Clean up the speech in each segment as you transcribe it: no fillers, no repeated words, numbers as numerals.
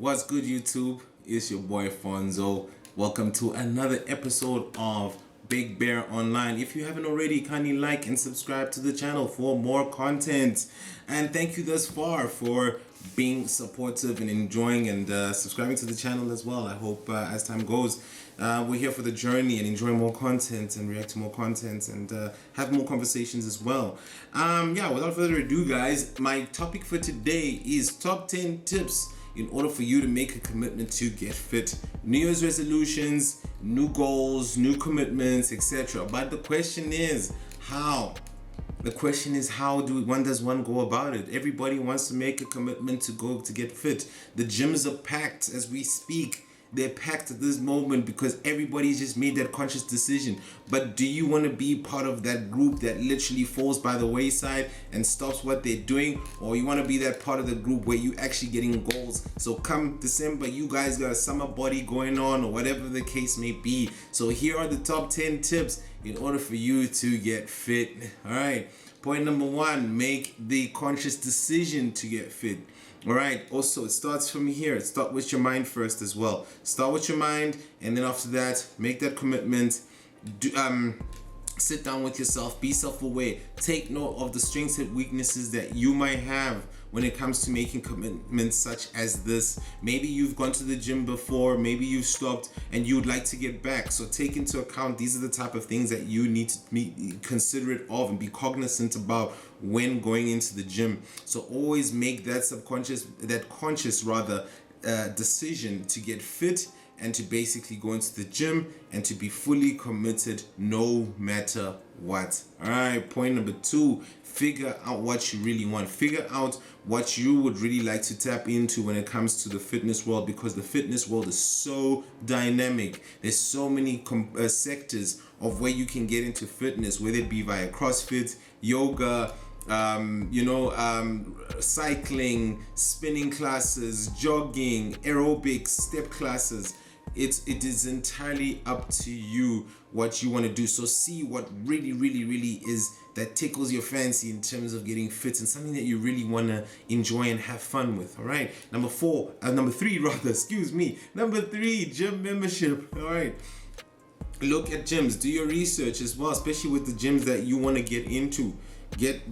What's good, YouTube? It's your boy Fonzo. Welcome to another episode of Big Bear Online. If you haven't already, kindly like and subscribe to the channel for more content. And thank you thus far for being supportive and enjoying and subscribing to the channel as well. I hope as time goes, we're here for the journey and enjoy more content and react to more content and have more conversations as well. Without further ado, guys, my topic for today is top 10 tips in order for you to make a commitment to get fit. New Year's resolutions, new goals, new commitments, etc. But the question is how? The question is how does one go about it? Everybody wants to make a commitment to go to get fit. The gyms are packed as we speak. They're packed at this moment because everybody's just made that conscious decision. But do you want to be part of that group that literally falls by the wayside and stops what they're doing? Or you want to be that part of the group where you actually getting goals? So come December, you guys got a summer body going on or whatever the case may be. So here are the top 10 tips in order for you to get fit. All right. Point number 1, make the conscious decision to get fit. All right. Also, it starts from here. Start with your mind first as well. Start with your mind, and then after that, make that commitment. Sit down with yourself. Be self-aware. Take note of the strengths and weaknesses that you might have when it comes to making commitments such as this. Maybe you've gone to the gym before, maybe you've stopped and you'd like to get back. So take into account these are the type of things that you need to be considerate of and be cognizant about when going into the gym. So always make that conscious decision to get fit and to basically go into the gym and to be fully committed no matter what. All right, point number 2, figure out what you really want. Figure out what you would really like to tap into when it comes to the fitness world, because the fitness world is so dynamic. There's so many sectors of where you can get into fitness, whether it be via CrossFit, yoga, cycling, spinning classes, jogging, aerobics, step classes. It is entirely up to you what you want to do. So see what really is that tickles your fancy in terms of getting fit and something that you really want to enjoy and have fun with. All right. Number 3, gym membership. All right. Look at gyms. Do your research as well, especially with the gyms that you want to get into. Get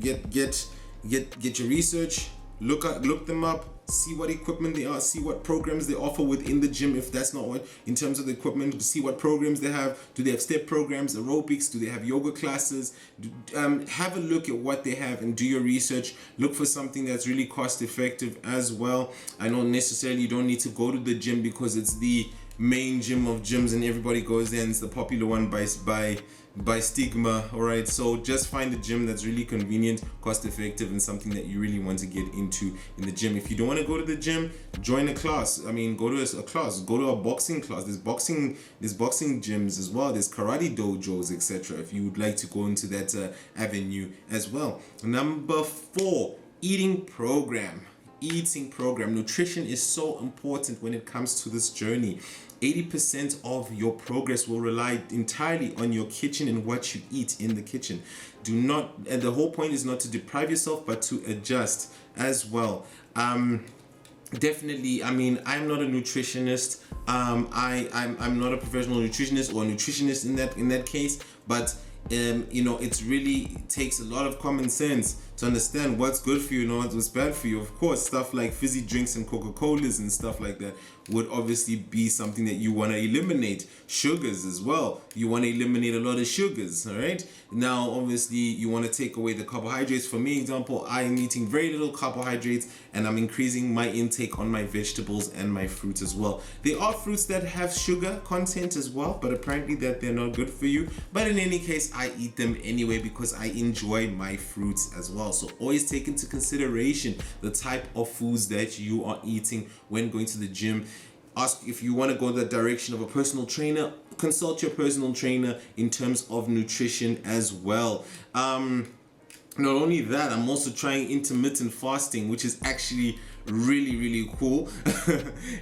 your research. Look them up. See what equipment they are, see what programs they offer within the gym. If that's not what, in terms of the equipment, see what programs they have. Do they have step programs, aerobics? Do they have yoga classes? Have a look at what they have and do your research. Look for something that's really cost effective as well. I know necessarily you don't need to go to the gym because it's the main gym of gyms and everybody goes there and it's the popular one by stigma. All right, so just find a gym that's really convenient, cost effective, and something that you really want to get into in the gym. If you don't want to go to the gym, join a class. I mean, go to a class, go to a boxing class. There's boxing gyms as well. There's karate dojos, etc. if you would like to go into that avenue as well. Number 4, eating program. Nutrition is so important when it comes to this journey. 80% of your progress will rely entirely on your kitchen and what you eat in the kitchen. And the whole point is not to deprive yourself, but to adjust as well. Definitely, I mean, I'm not a nutritionist. I'm not a professional nutritionist or nutritionist in that case, but it really takes a lot of common sense to understand what's good for you and what's bad for you. Of course, stuff like fizzy drinks and Coca-Colas and stuff like that would obviously be something that you want to eliminate. Sugars as well. You want to eliminate a lot of sugars, all right? Now, obviously, you want to take away the carbohydrates. For me, example, I'm eating very little carbohydrates and I'm increasing my intake on my vegetables and my fruits as well. There are fruits that have sugar content as well, but apparently that they're not good for you. But in any case, I eat them anyway because I enjoy my fruits as well. So always take into consideration the type of foods that you are eating when going to the gym. Ask if you want to go the direction of a personal trainer. Consult your personal trainer in terms of nutrition as well. Not only that, I'm also trying intermittent fasting, which is actually really cool.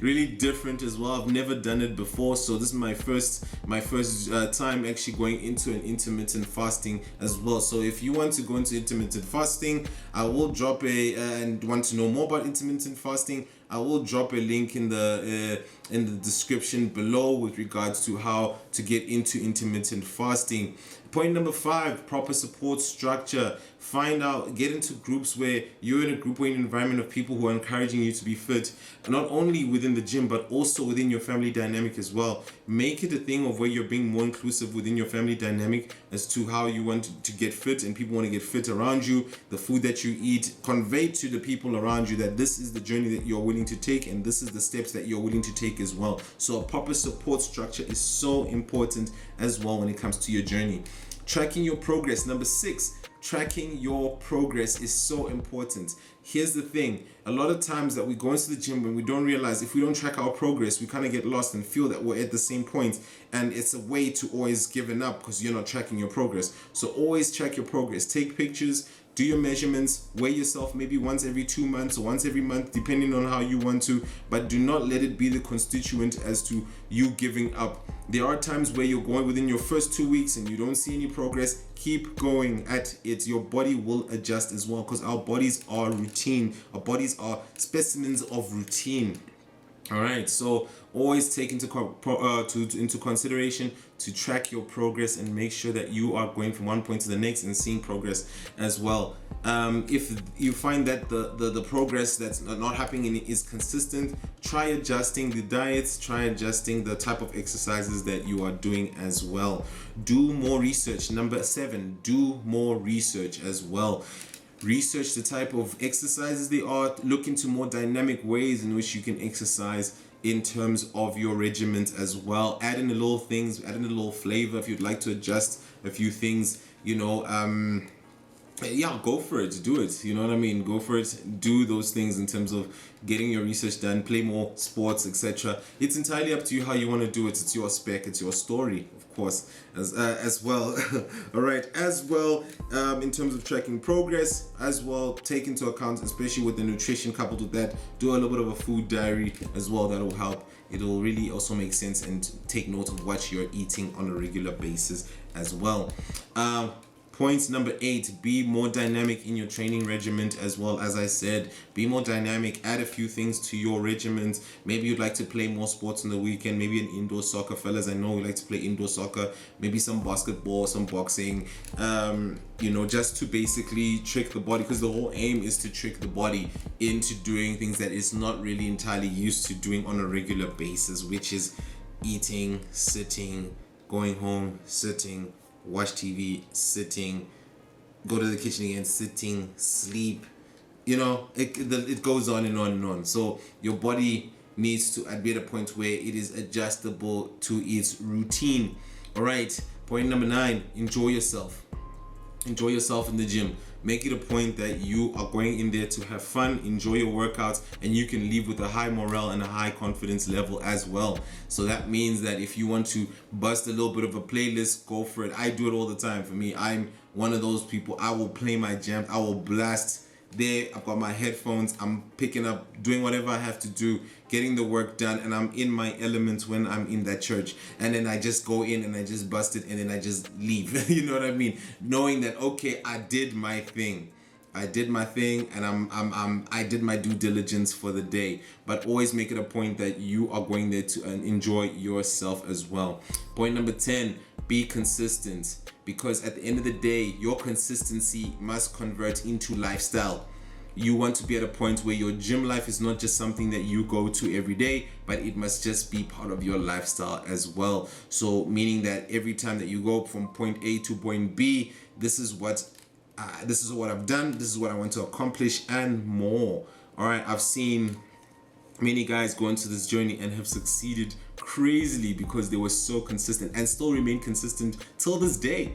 Really different as well. I've never done it before, so this is my first time actually going into an intermittent fasting as well. So if you want to go into intermittent fasting, I will drop and want to know more about intermittent fasting, I will drop a link in the description below with regards to how to get into intermittent fasting. Point number 5, proper support structure. Get into groups where you're in a group or an environment of people who are encouraging you to be fit, not only within the gym, but also within your family dynamic as well. Make it a thing of where you're being more inclusive within your family dynamic as to how you want to get fit, and people want to get fit around you. The food that you eat, convey to the people around you that this is the journey that you're willing to take, and this is the steps that you're willing to take as well. So a proper support structure is so important as well when it comes to your journey. Tracking your progress. Number 6, tracking your progress is so important. Here's the thing, a lot of times that we go into the gym when we don't realize, if we don't track our progress, we kind of get lost and feel that we're at the same point, and it's a way to always giving up because you're not tracking your progress. So always track your progress. Take pictures, do your measurements, weigh yourself maybe once every 2 months or once every month, depending on how you want to, but do not let it be the constituent as to you giving up. There are times where you're going within your first 2 weeks and you don't see any progress. Keep going at it. Your body will adjust as well, because our bodies are routine. Our bodies are specimens of routine. All right, so always take into consideration to track your progress and make sure that you are going from one point to the next and seeing progress as well. If you find that the progress that's not happening is consistent, try adjusting the diets, try adjusting the type of exercises that you are doing as well. Do more research. Number 7, do more research as well. Research the type of exercises they are. Look into more dynamic ways in which you can exercise in terms of your regiment as well. Add in the little things, add in a little flavor if you'd like to adjust a few things, yeah, go for it, do it, you know what I mean, go for it, do those things in terms of getting your research done, play more sports, etc. It's entirely up to you how you want to do it. It's your spec, it's your story, of course, as well. All right, as well, in terms of tracking progress as well, take into account, especially with the nutrition coupled with that, do a little bit of a food diary as well. That will help. It will really also make sense, and take note of what you're eating on a regular basis as well. Point number 8, be more dynamic in your training regiment as well. As I said, be more dynamic, add a few things to your regiment. Maybe you'd like to play more sports on the weekend, maybe an indoor soccer. Fellas, I know you like to play indoor soccer, maybe some basketball, some boxing, just to basically trick the body, because the whole aim is to trick the body into doing things that it's not really entirely used to doing on a regular basis, which is eating, sitting, going home, sitting, watch TV, sitting, go to the kitchen again, sitting, sleep. It goes on and on and on. So your body needs to be at a point where it is adjustable to its routine. All right, point number 9, enjoy yourself. Enjoy yourself in the gym. Make it a point that you are going in there to have fun, enjoy your workouts, and you can leave with a high morale and a high confidence level as well. So that means that if you want to bust a little bit of a playlist, go for it. I do it all the time. For me, I'm one of those people. I will play my jam. I will blast there. I've got my headphones. I'm picking up, doing whatever I have to do, getting the work done, and I'm in my element when I'm in that church. And then I just go in and I just bust it, and then I just leave. You know what I mean? Knowing that, okay, I did my thing. And I did my due diligence for the day. But always make it a point that you are going there to enjoy yourself as well. Point number 10, be consistent, because at the end of the day, your consistency must convert into lifestyle. You want to be at a point where your gym life is not just something that you go to every day, but it must just be part of your lifestyle as well. So meaning that every time that you go from point A to point B, this is what I've done, this is what I want to accomplish, and more. All right, I've seen many guys go into this journey and have succeeded crazily because they were so consistent and still remain consistent till this day.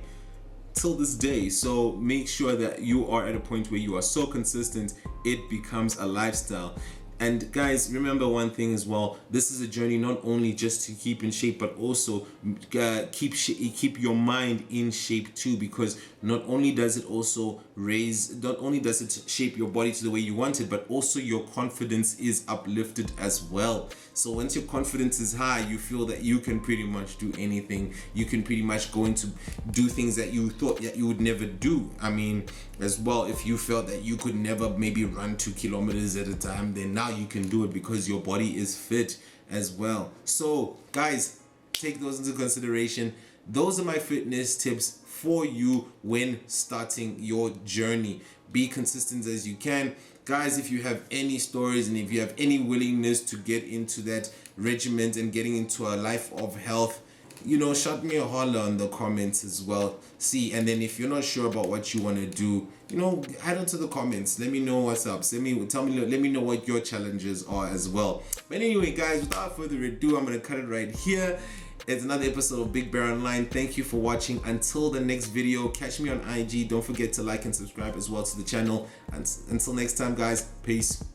So make sure that you are at a point where you are so consistent it becomes a lifestyle. And guys, remember one thing as well, this is a journey not only just to keep in shape, but also keep your mind in shape too, because not only does it also does it shape your body to the way you want it, but also your confidence is uplifted as well. So once your confidence is high, you feel that you can pretty much do anything. You can pretty much go into do things that you thought that you would never do. I mean, as well, if you felt that you could never maybe run 2 kilometers at a time, then now you can do it because your body is fit as well. So guys, take those into consideration. Those are my fitness tips for you when starting your journey. Be consistent as you can. Guys, if you have any stories and if you have any willingness to get into that regiment and getting into a life of health, shout me a holler on the comments as well. See, and then if you're not sure about what you want to do, add it to the comments. Let me know what's up. Let me know what your challenges are as well. But anyway, guys, without further ado, I'm gonna cut it right here. It's another episode of Big Bear Online. Thank you for watching. Until the next video, catch me on IG. Don't forget to like and subscribe as well to the channel. And until next time, guys, peace.